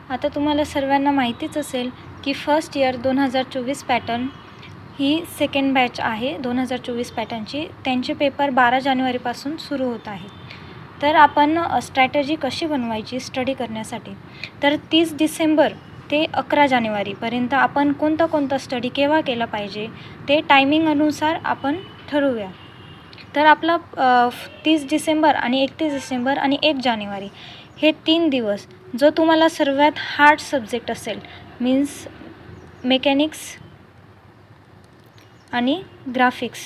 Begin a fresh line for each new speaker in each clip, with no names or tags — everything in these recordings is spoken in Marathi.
आता तुम्हाला सर्वांना माहितीच असेल की फर्स्ट इयर 2024 पॅटर्न ही सेकंड बॅच आहे 2024 पॅटर्नची. त्यांचे पेपर 12 जानेवारीपासून सुरू होत आहे. तर आपण स्ट्रॅटेजी कशी बनवायची स्टडी करण्यासाठी, तर 30 डिसेंबर ते 11 जानेवारीपर्यंत आपण कोणता स्टडी केव्हा केला पाहिजे ते टायमिंग अनुसार आपण ठरवूया. तर आपला 30 डिसेंबर आणि 31 डिसेंबर आणि 1 जानेवारी हे 3 दिवस जो तुम्हाला सर्वात हार्ड सब्जेक्ट असेल, मीन्स मेकॅनिक्स आणि ग्राफिक्स,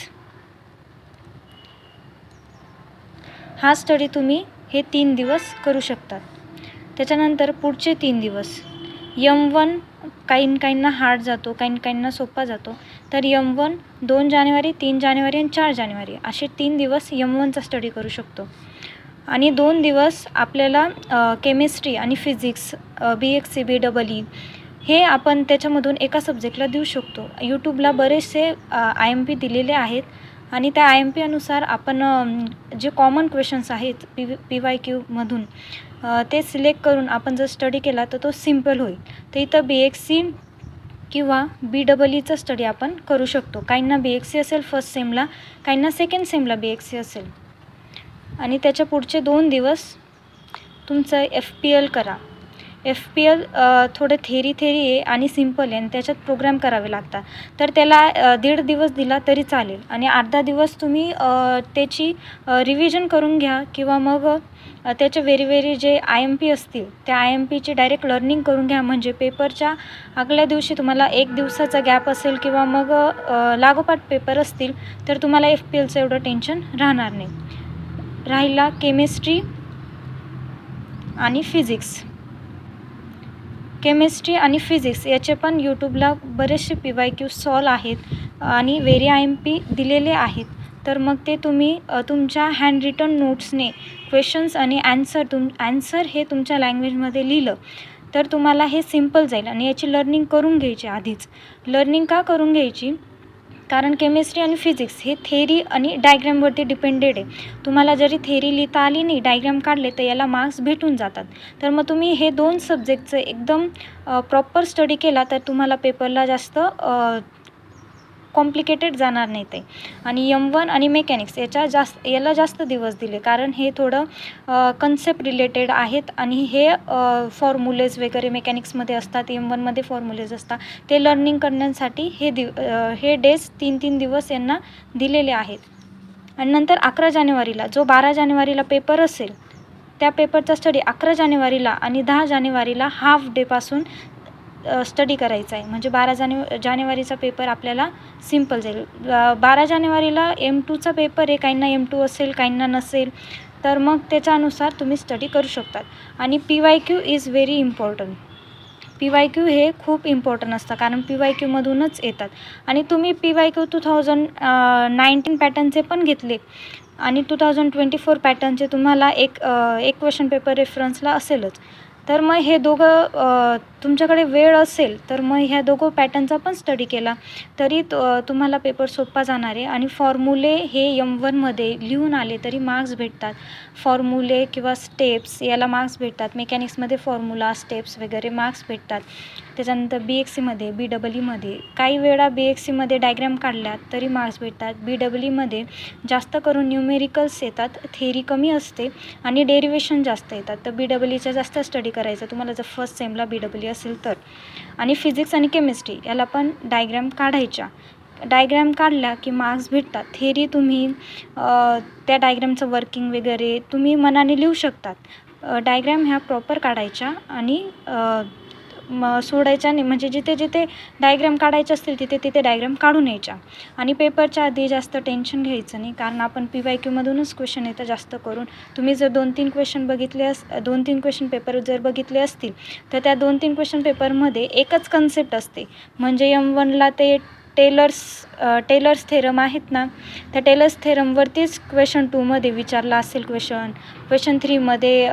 हा स्टडी तुम्ही हे 3 दिवस करू शकतात. त्याच्यानंतर पुढचे 3 दिवस M1 काहींना हार्ड जातो, काहींना सोपा जातो. तर M1 2 जानेवारी, 3 जानेवारी आणि 4 जानेवारी असे 3 दिवस M1चा स्टडी करू शकतो. आणि 2 दिवस आपल्याला केमिस्ट्री आणि फिजिक्स BXC BEE हे आपण त्याच्यामधून एका सब्जेक्टला देऊ शकतो. यूट्यूबला बरेचसे IMP दिलेले आहेत आणि त्या IMP अनुसार आपण जे कॉमन क्वेश्चन्स आहेत PYQमधून ते सिलेक्ट करून आपण जर स्टडी केला तर तो सिम्पल होईल. तर इथं BXC किंवा BEEचा स्टडी आपण करू शकतो. काहींना BXC असेल फर्स्ट सेमला, काहींना सेकंड सेमला BXC असेल. आणि त्याच्या पुढचे 2 दिवस तुमचं FPL करा. FPL थोडं थेरी आहे आणि सिम्पल आहे आणि त्याच्यात प्रोग्राम करावे लागतात. तर त्याला 1.5 दिवस दिला तरी चालेल आणि अर्धा दिवस तुम्ही त्याची रिव्हिजन करून घ्या किंवा मग त्याचे वेरी जे IMP असतील त्या IMPची डायरेक्ट लर्निंग करून घ्या. म्हणजे पेपरच्या आगल्या दिवशी तुम्हाला 1 दिवसाचा गॅप असेल किंवा मग लागोपाठ पेपर असतील तर तुम्हाला FPLचं एवढं टेन्शन राहणार नाही. राहिला केमिस्ट्री आणि फिजिक्स. केमिस्ट्री आणि फिजिक्स याचे पण यूट्यूबला बरेचसे PYQ सॉल्व आहेत आणि वेरी IMP दिलेले आहेत. तर मग ते तुम्ही तुमच्या हँड रिटन नोट्सने क्वेश्चन्स आणि ॲन्सर हे तुमच्या लँग्वेजमध्ये लिहिलं तर तुम्हाला हे सिम्पल जाईल. आणि याची लर्निंग करून घ्यायची आधीच. लर्निंग का करून घ्यायची, कारण केमिस्ट्री आणि फिजिक्स हे थेरी आणि डायग्रॅमवरती डिपेंडेड आहे. तुम्हाला जरी थेरी लिहिता आली नाही, डायग्रॅम काढले तर याला मार्क्स भेटून जातात. तर मग तुम्ही हे 2 सब्जेक्टचं एकदम प्रॉपर स्टडी केला तर तुम्हाला पेपरला जास्त कॉम्प्लिकेटेड जाणार नाही ते. आणि M1 आणि मेकॅनिक्स याला जास्त दिवस दिले कारण हे थोडं कन्सेप्ट रिलेटेड आहेत आणि हे फॉर्म्युलेज वगैरे मेकॅनिक्समध्ये असतात, M1मध्ये फॉर्म्युलेज असतात. ते लर्निंग करण्यासाठी हे डेज 3 दिवस यांना दिलेले आहेत. आणि नंतर 11 जानेवारीला जो 12 जानेवारीला पेपर असेल त्या पेपरचा स्टडी 11 जानेवारीला आणि 10 जानेवारीला हाफ डेपासून स्टडी करायचा आहे. म्हणजे 12 जानेवारीचा पेपर आपल्याला सिम्पल जाईल. 12 जानेवारीला M2चा पेपर आहे, काहींना M2 असेल काहींना नसेल, तर मग त्याच्यानुसार तुम्ही स्टडी करू शकतात. आणि PYQ is very important. PYQ हे खूप इम्पॉर्टंट असतं कारण PYQमधूनच येतात. आणि तुम्ही PYQ 2019 पॅटर्नचे पण घेतले आणि 2024 पॅटर्नचे तुम्हाला एक क्वेश्चन पेपर रेफरन्सला असेलच. तर मग हे दोघं तुमच्याकडे वेळ असेल तर मग ह्या दोघं पॅटर्नचा पण स्टडी केला तरी तुम्हाला पेपर सोपा जाणार आहे. आणि फॉर्म्युले हे M1मध्ये लिहून आले तरी मार्क्स भेटतात. फॉर्म्युले किंवा स्टेप्स याला मार्क्स भेटतात. मेकॅनिक्समध्ये फॉर्म्युला स्टेप्स वगैरे मार्क्स भेटतात. त्याच्यानंतर BXCमध्ये BEEमध्ये काही वेळा BXCमध्ये डायग्रॅम काढल्या तरी मार्क्स भेटतात. BEEमध्ये जास्त करून न्यूमेरिकल्स येतात, थेरी कमी असते आणि डेरिवेशन जास्त येतात. तर BEEचा जास्त स्टडी करायचा तुम्हाला जर फर्स्ट सेमला BEE असेल तर. आणि फिजिक्स आणि केमिस्ट्री याला पण डायग्रॅम काढायच्या. डायग्रॅम काढल्या की मार्क्स भेटतात. थेरी तुम्ही त्या डायग्रॅमचं वर्किंग वगैरे तुम्ही मनाने लिहू शकतात. डायग्रॅम ह्या प्रॉपर काढायच्या आणि सोडायच्या नाही. म्हणजे जिथे डायग्रॅम काढायचे असतील तिथे डायग्रॅम काढून यायच्या. आणि पेपरच्या आधी जास्त टेन्शन घ्यायचं नाही कारण आपण PYQमधूनच क्वेश्चन येतं जास्त करून. तुम्ही जर 2-3 क्वेश्चन पेपर जर बघितले असतील तर त्या 2-3 क्वेश्चन पेपरमध्ये एकच कन्सेप्ट असते. म्हणजे M1ला ते टेलर्स थेरम आहेत ना, त्या टेलर्स थेरमवरतीच क्वेश्चन 2मध्ये विचारला असेल क्वेश्चन 3मध्ये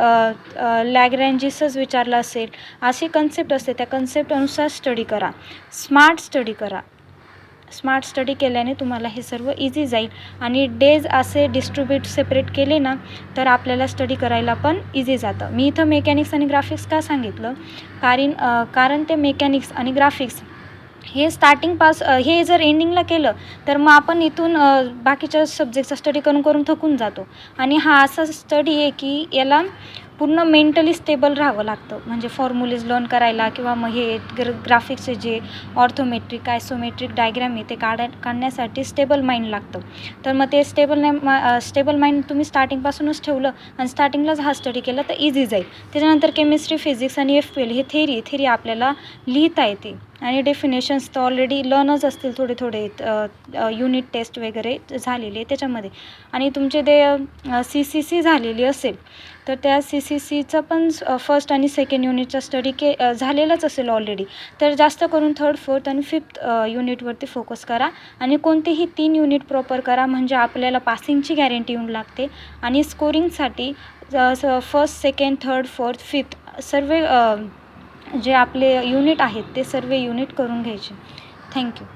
लॅग्रेंजिसच विचारला असेल. अशी कन्सेप्ट असते. त्या कन्सेप्ट अनुसार स्टडी करा, स्मार्ट स्टडी करा. स्मार्ट स्टडी केल्याने तुम्हाला हे सर्व इझी जाईल आणि डेज असे डिस्ट्रीब्यूट सेपरेट केले ना तर आपल्याला स्टडी करायला पण इझी जातं. मी इथं मेकॅनिक्स आणि ग्राफिक्स का सांगितलं कारण ते मेकॅनिक्स आणि ग्राफिक्स हे हे जर एंडिंगला केलं तर मग आपण इथून बाकीच्या सब्जेक्टचा स्टडी करून थकून जातो. आणि हा असा स्टडी आहे की याला पूर्ण मेंटली स्टेबल राहावं लागतं, म्हणजे फॉर्म्युलेज लर्न करायला किंवा मग हे ग्राफिक्सचे जे ऑर्थोमेट्रिक आयसोमेट्रिक डायग्राम आहे ते काढण्यासाठी स्टेबल माइंड लागतं. तर मग ते स्टेबल माइंड तुम्ही स्टार्टिंगपासूनच ठेवलं आणि स्टार्टिंगलाच हा स्टडी केला तर इझी जाईल. त्याच्यानंतर केमिस्ट्री, फिजिक्स आणि FPL हे थेरी आपल्याला लिहिता येते आणि डेफिनेशन्स तर ऑलरेडी लर्नच असतील थोडे युनिट टेस्ट वगैरे झालेले त्याच्यामध्ये. आणि तुमचे ते CCC झालेली असेल तर त्या CCCचं पण फर्स्ट आणि सेकंड युनिटचा स्टडी झालेलाच असेल ऑलरेडी. तर जास्त करून थर्ड, फोर्थ आणि फिफ्थ युनिटवरती फोकस करा आणि कोणतेही 3 युनिट प्रॉपर करा, म्हणजे आपल्याला पासिंगची गॅरंटी येऊन लागते. आणि स्कोरिंगसाठी first, second, third, fourth, fifth सर्व जे आपले युनिट आहेत ते सर्व युनिट करून घ्यायचे. थँक्यू.